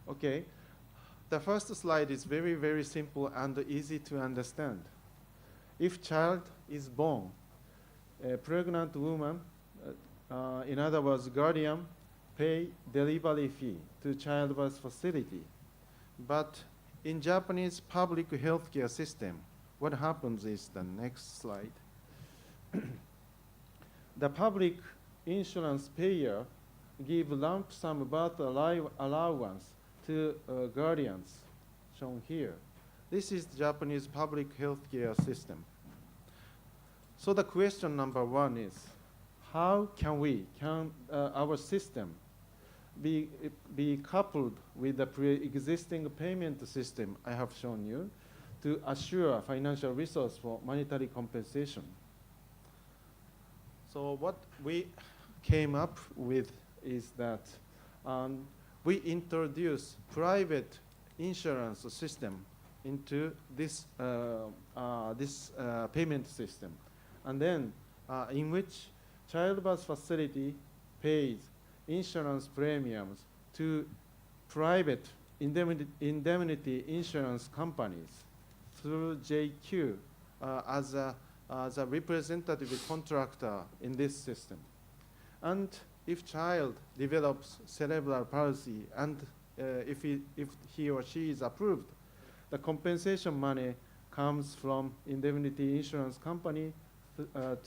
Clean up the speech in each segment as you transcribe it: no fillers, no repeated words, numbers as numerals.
Okay, the first slide is very, very simple and easy to understand. If child is born, a pregnant woman, in other words, guardian, pay delivery fee to childbirth facility. But in Japanese public healthcare system, what happens is the next slide. The public insurance payer give lump sum birth allowance to guardians, shown here. This is the Japanese public healthcare system. So the question number one is, how can our system be coupled with the pre-existing payment system I have shown you to assure financial resource for monetary compensation? So what we came up with is that we introduce private insurance system into this payment system, and then in which childbirth facility pays insurance premiums to private indemnity insurance companies through JQ as a representative contractor in this system. And if child develops cerebral palsy and if he or she is approved, the compensation money comes from indemnity insurance company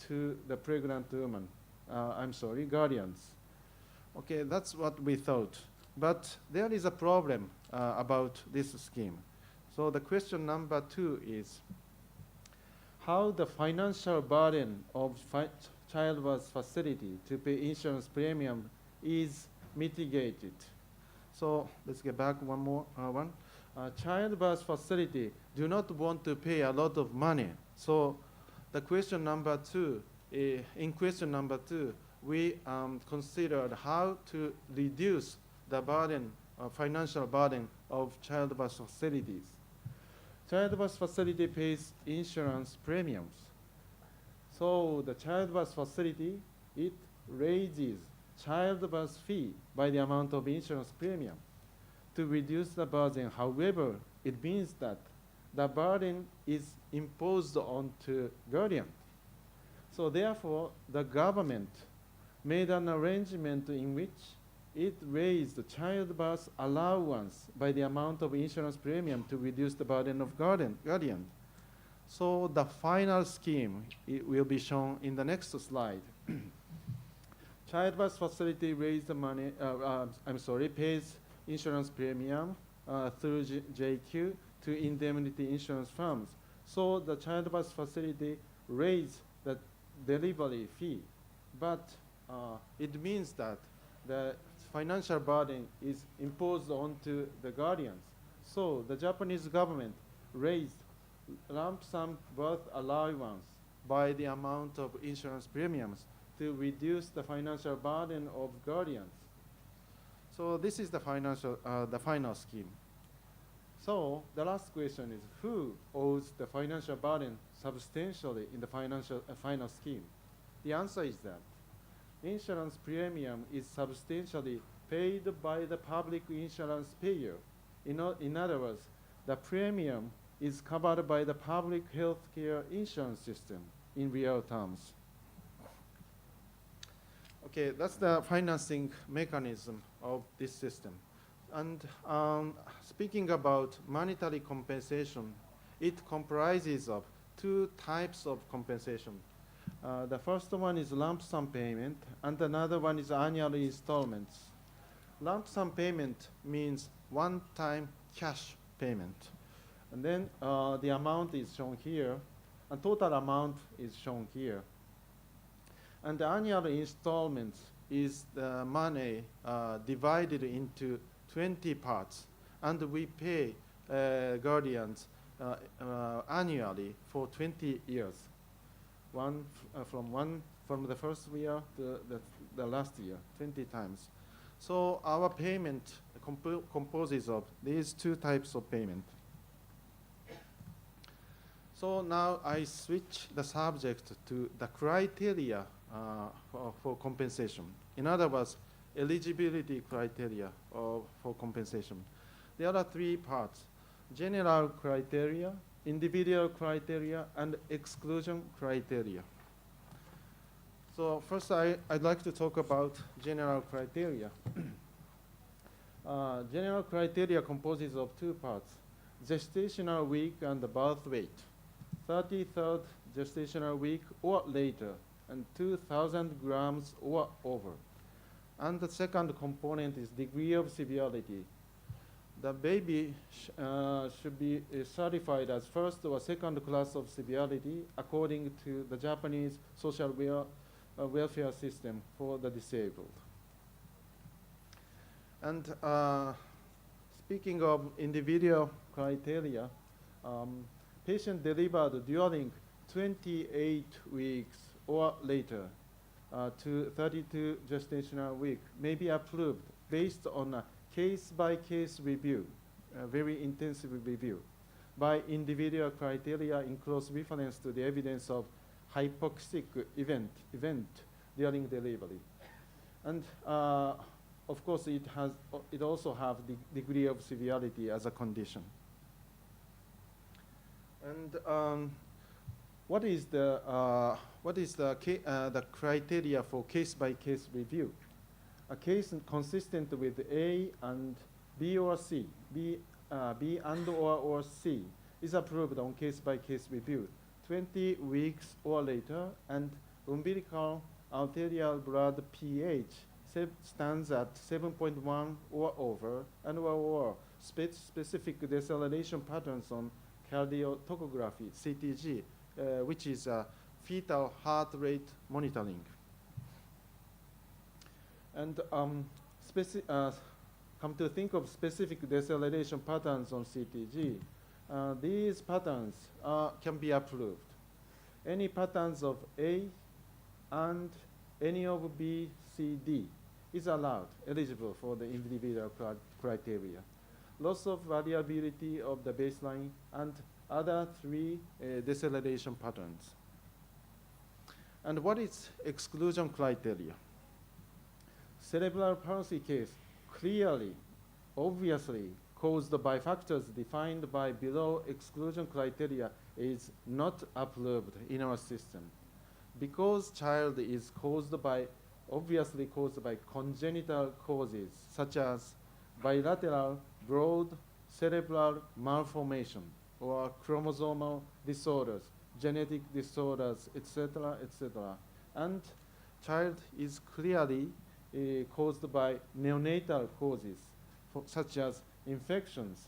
to the pregnant woman. Guardians. Okay, that's what we thought. But there is a problem about this scheme. So the question number two is, how the financial burden of childbirth facility to pay insurance premium is mitigated. So let's get back one more one. Childbirth facility do not want to pay a lot of money. So the question number two, in question number two, we considered how to reduce the burden, financial burden of childbirth facilities. Childbirth facility pays insurance premiums. So the childbirth facility, it raises childbirth fee by the amount of insurance premium to reduce the burden. However, it means that the burden is imposed onto guardian. So therefore, the government made an arrangement in which it raised the childbirth allowance by the amount of insurance premium to reduce the burden of guardian. So the final scheme will be shown in the next slide. Childbirth facility raised the money, pays insurance premium through JQ to indemnity insurance firms. So the childbirth facility raised the delivery fee, but it means that the financial burden is imposed onto the guardians. So the Japanese government raised lump sum birth allowance by the amount of insurance premiums to reduce the financial burden of guardians. So this is the final scheme. So the last question is, who owes the financial burden substantially in the final scheme? The answer is that insurance premium is substantially paid by the public insurance payer. In other words, the premium is covered by the public healthcare insurance system in real terms. Okay, that's the financing mechanism of this system. And speaking about monetary compensation, it comprises of two types of compensation. The first one is lump sum payment, and another one is annual installments. Lump sum payment means one-time cash payment. And then the amount is shown here, and total amount is shown here. And the annual installments is the money divided into 20 parts, and we pay guardians annually for 20 years. From the first year to the last year, 20 times. So our payment composes of these two types of payment. So now I switch the subject to the criteria for compensation. In other words, eligibility criteria for compensation. There are three parts: general criteria, individual criteria, and exclusion criteria. So first, I'd like to talk about general criteria. General criteria composes of two parts: gestational week and the birth weight, 33rd gestational week or later, and 2,000 grams or over. And the second component is degree of severity. The baby should be certified as first or second class of severity according to the Japanese social welfare system for the disabled. And speaking of individual criteria, patient delivered during 28 weeks or later to 32 gestational week may be approved based on a case-by-case review, a very intensive review, by individual criteria in close reference to the evidence of hypoxic event during delivery. And of course, it also has the degree of severity as a condition. And what is the criteria for case-by-case review? A case consistent with A and B or C, B and or C, is approved on case-by-case review, 20 weeks or later, and umbilical arterial blood pH stands at 7.1 or over, and or specific deceleration patterns on cardiotocography, CTG, which is fetal heart rate monitoring. And come to think of specific deceleration patterns on CTG, these patterns can be approved. Any patterns of A and any of B, C, D is allowed, eligible for the individual criteria. Loss of variability of the baseline and other three deceleration patterns. And what is exclusion criteria? Cerebral palsy case clearly, obviously caused by factors defined by below exclusion criteria is not approved in our system. Because child is obviously caused by congenital causes such as bilateral broad cerebral malformation or chromosomal disorders, genetic disorders, etc., etc. And child is clearly caused by neonatal causes, such as infections,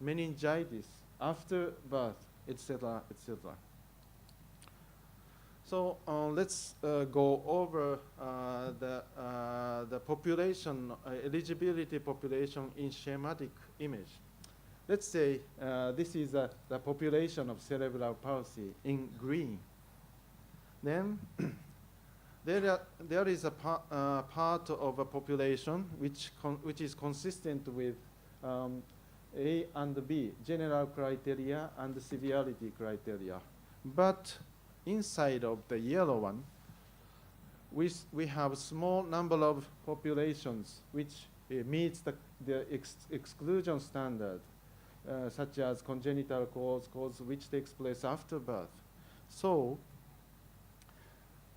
meningitis, after birth, etc., etc. So let's go over the population, eligibility population in schematic image. Let's say this is the population of cerebral palsy in green. Then there is a part of a population which is consistent with A and B, general criteria and severity criteria. But inside of the yellow one, we have a small number of populations which meets the exclusion standard, such as congenital cause which takes place after birth. So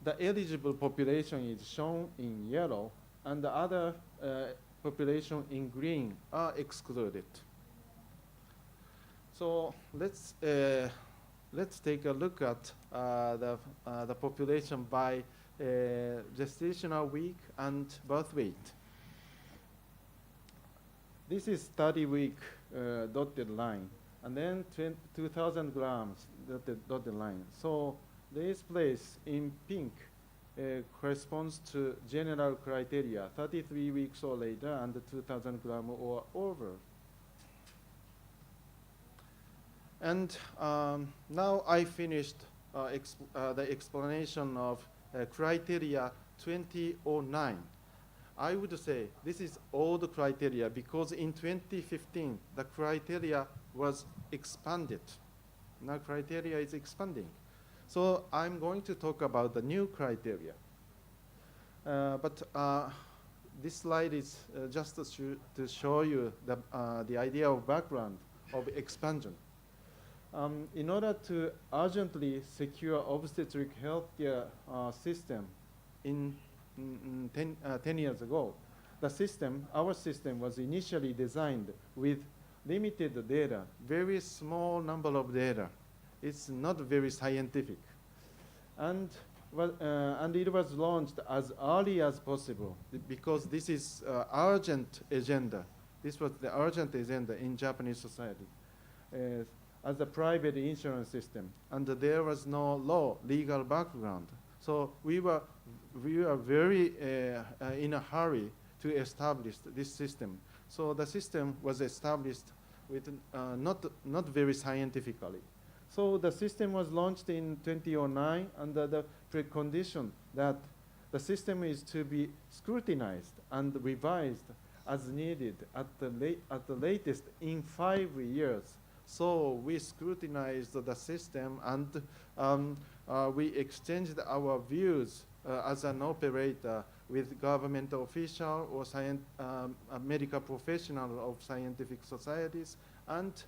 the eligible population is shown in yellow, and the other population in green are excluded. So let's take a look at the population by gestational week and birth weight. This is 30 week dotted line, and then 2,000 grams dotted line. So this place in pink corresponds to general criteria, 33 weeks or later, and 2,000 grams or over. And now I finished the explanation of criteria 2009. I would say this is old criteria because in 2015 the criteria was expanded. Now criteria is expanding. So I'm going to talk about the new criteria. But this slide is just to show you the idea of background of expansion. In order to urgently secure obstetric healthcare system in 10 years ago, our system was initially designed with limited data, very small number of data. It's not very scientific. And it was launched as early as possible because this is urgent agenda. This was the urgent agenda in Japanese society as a private insurance system. And there was no legal background. So we were very in a hurry to establish this system. So the system was established with not very scientifically. So the system was launched in 2009 under the precondition that the system is to be scrutinized and revised as needed at the latest in 5 years. So we scrutinized the system and we exchanged our views as an operator with government official or a medical professional of scientific societies, and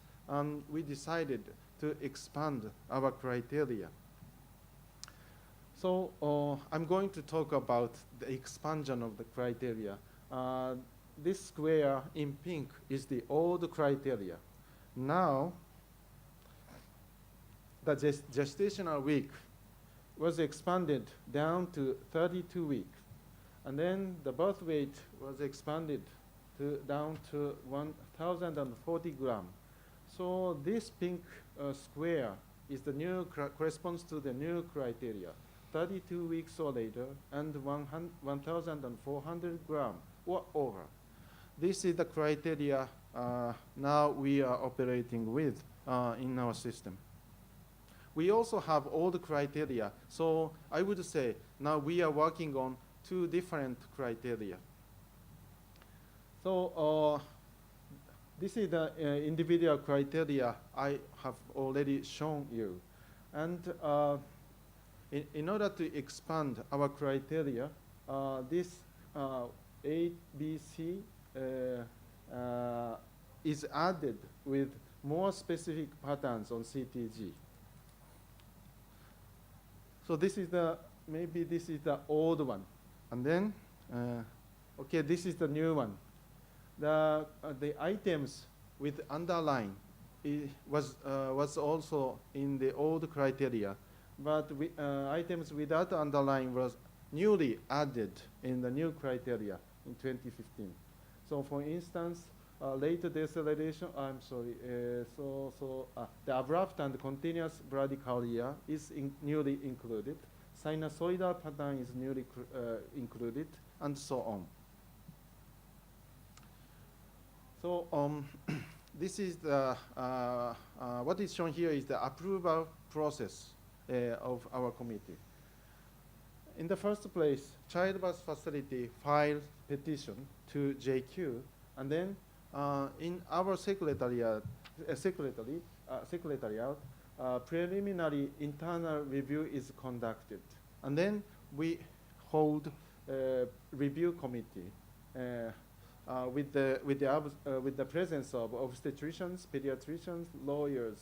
we decided to expand our criteria. So I'm going to talk about the expansion of the criteria. This square in pink is the old criteria. Now, the gestational week was expanded down to 32 weeks. And then the birth weight was expanded down to 1,040 grams. So this pink square is the new corresponds to the new criteria, 32 weeks or later, and 1,400 grams or over. This is the criteria now we are operating with in our system. We also have all the criteria. So I would say now we are working on 2 different criteria. So this is the individual criteria I have already shown you. And in order to expand our criteria, this A, B, C is added with more specific patterns on CTG. So this is maybe this is the old one. And then, okay, this is the new one. The items with underline was also in the old criteria, but items without underline was newly added in the new criteria in 2015. So for instance, late deceleration, the abrupt and continuous bradycardia is newly included. Sinusoidal pattern is newly included, and so on. So this is the, what is shown here is the approval process of our committee. In the first place, childbirth facility filed petition to JQ, and then in our secretariat, preliminary internal review is conducted. And then we hold a review committee with the presence of obstetricians, pediatricians, lawyers.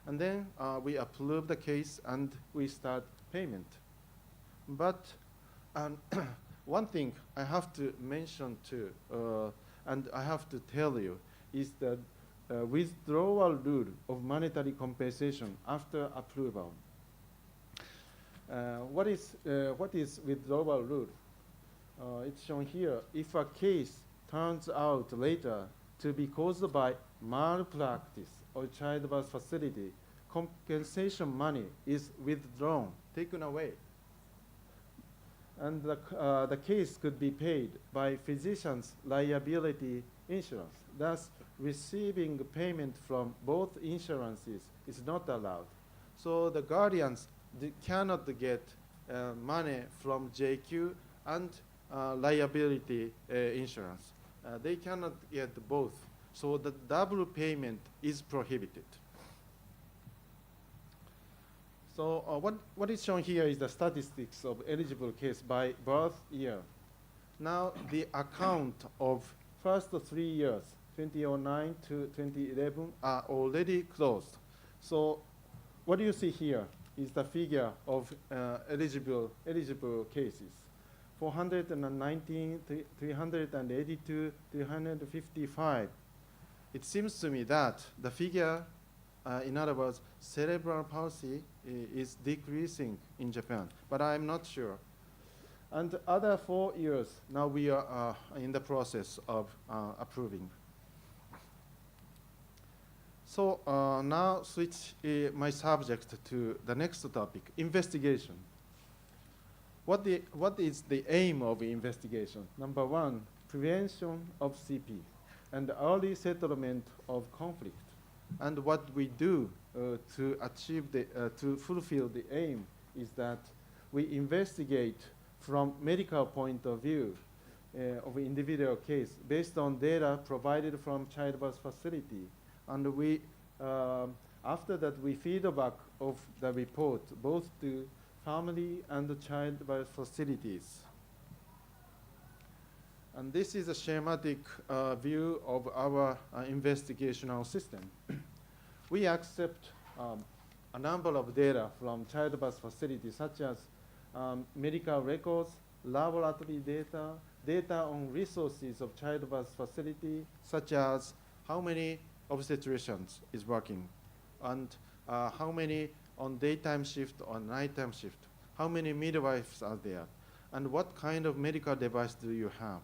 And then we approve the case and we start payment. But one thing I have to mention too, and I have to tell you, is the withdrawal rule of monetary compensation after approval. What is withdrawal rule? It's shown here. If a case turns out later to be caused by malpractice or childbirth facility, compensation money is withdrawn, taken away. And the case could be paid by physician's liability insurance. Thus, receiving payment from both insurances is not allowed. So the guardians cannot get money from JQ and liability insurance. They cannot get both. So the double payment is prohibited. So what is shown here is the statistics of eligible case by birth year. now the account of first 3 years, 2009 to 2011, are already closed. So what you see here is the figure of eligible cases. 419, 382, 355. It seems to me that the figure, in other words, cerebral palsy is decreasing in Japan, but I'm not sure. And other 4 years, now we are in the process of approving. So now switch my subject to the next topic, investigation. What is the aim of investigation? Number one, prevention of CP and early settlement of conflict. And what we do to achieve to fulfill the aim is that we investigate from medical point of view of individual case based on data provided from childbirth facility. And we, after that, we feedback of the report both to family and the childbirth facilities. And this is a schematic view of our investigational system. We accept a number of data from childbirth facilities, such as medical records, laboratory data, data on resources of childbirth facility, such as how many obstetricians is working, and how many on daytime shift or nighttime shift, how many midwives are there, and what kind of medical device do you have.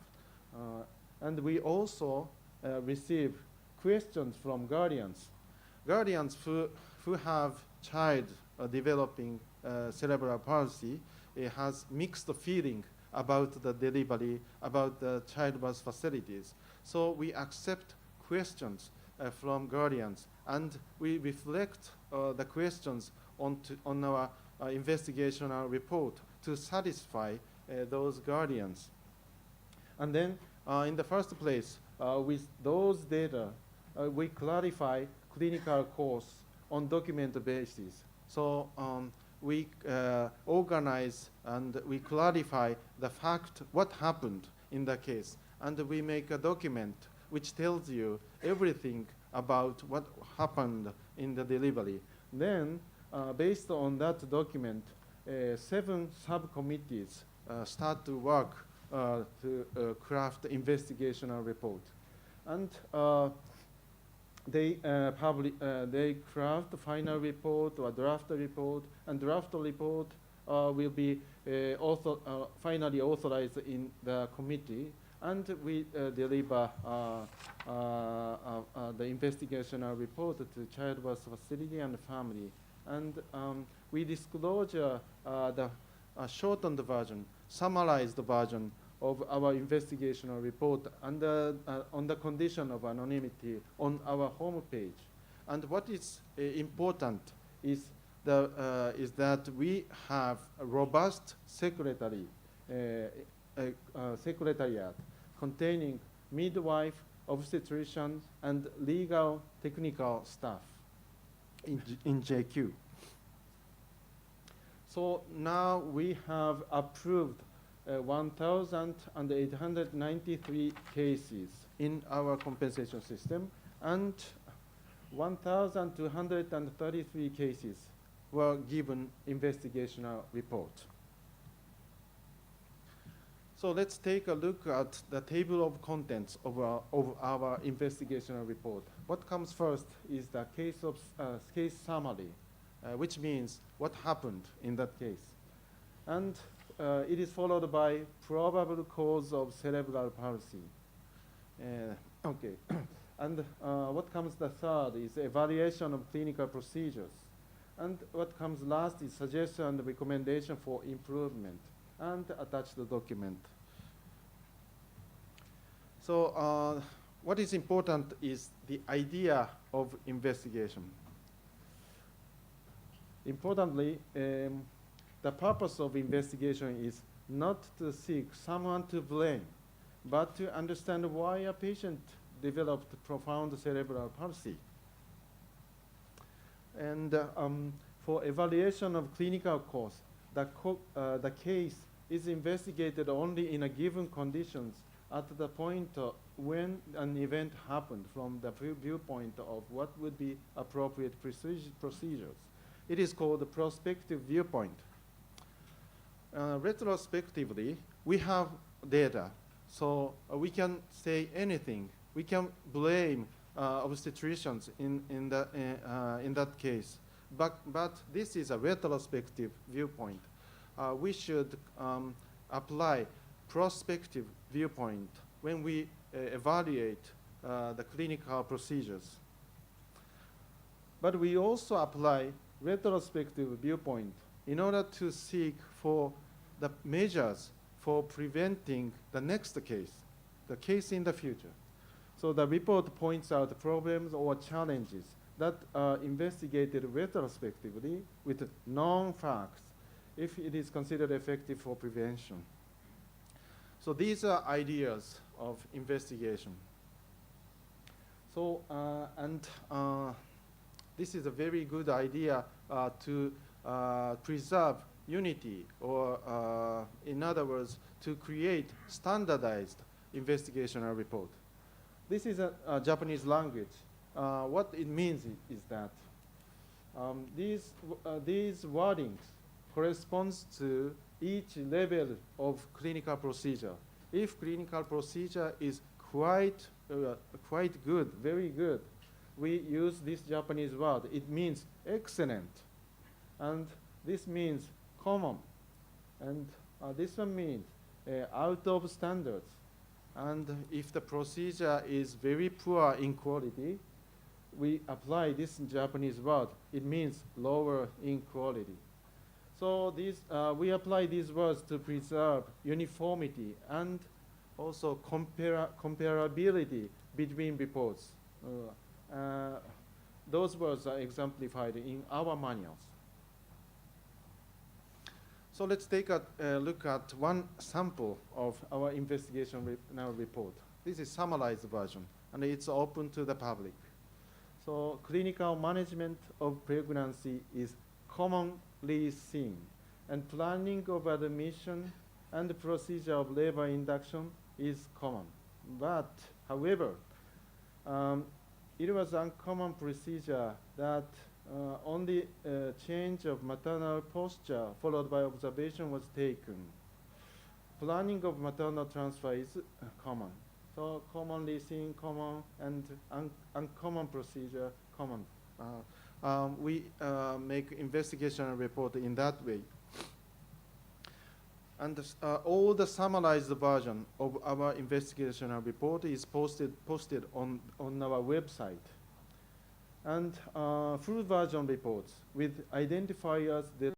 And we also receive questions from guardians. Guardians who have child developing cerebral palsy has mixed feeling about the delivery, about the childbirth facilities. So we accept questions from guardians, and we reflect the questions on our investigational report to satisfy those guardians. And then, in the first place, with those data, we clarify clinical course on document basis. So we organize and we clarify the fact, what happened in the case. And we make a document which tells you everything about what happened in the delivery. Then, based on that document, 7 subcommittees start to work to craft investigational report. And they craft the final report or draft report, and draft report will be finally authorized in the committee, and we deliver the investigational report to childbirth facility and family. And we disclose the shortened version, summarized version of our investigational report and on the condition of anonymity on our homepage. And what is important is that we have a robust secretariat containing midwife, obstetrician, and legal technical staff in JQ. So now we have approved 1,893 cases in our compensation system, and 1,233 cases were given investigational report. So let's take a look at the table of contents of our investigational report. What comes first is the case summary, which means what happened in that case. And it is followed by probable cause of cerebral palsy. Okay. And what comes the third is evaluation of clinical procedures. And what comes last is suggestion and recommendation for improvement, and attach the document. So what is important is the idea of investigation. Importantly, the purpose of investigation is not to seek someone to blame, but to understand why a patient developed profound cerebral palsy. And for evaluation of clinical course, the case is investigated only in a given conditions at the point when an event happened from the viewpoint of what would be appropriate procedures. It is called the prospective viewpoint. Retrospectively, we have data, so we can say anything. We can blame obstetricians in that case. But this is a retrospective viewpoint. We should apply prospective viewpoint when we evaluate the clinical procedures. But we also apply retrospective viewpoint in order to seek for the measures for preventing the next case, the case in the future. So the report points out problems or challenges that are investigated retrospectively with known facts if it is considered effective for prevention. So these are ideas of investigation. So, this is a very good idea to preserve unity, or in other words, to create standardized investigational report. This is a Japanese language. What it means is that these wordings corresponds to each level of clinical procedure. If clinical procedure is quite good, very good, we use this Japanese word. It means excellent, and this means common, and this one means out of standards. And if the procedure is very poor in quality, we apply this Japanese word. It means lower in quality. So we apply these words to preserve uniformity and also comparability between reports. Those words are exemplified in our manuals. So let's take a look at one sample of our investigation report. This is summarized version, and it's open to the public. So clinical management of pregnancy is commonly seen, and planning of admission and the procedure of labor induction is common. But, however, it was uncommon procedure that only change of maternal posture followed by observation was taken. Planning of maternal transfer is common. So commonly seen, common, and uncommon procedure, common. We make investigation report in that way. And all the summarized version of our investigation report is posted on our website. And full version reports with identifiers that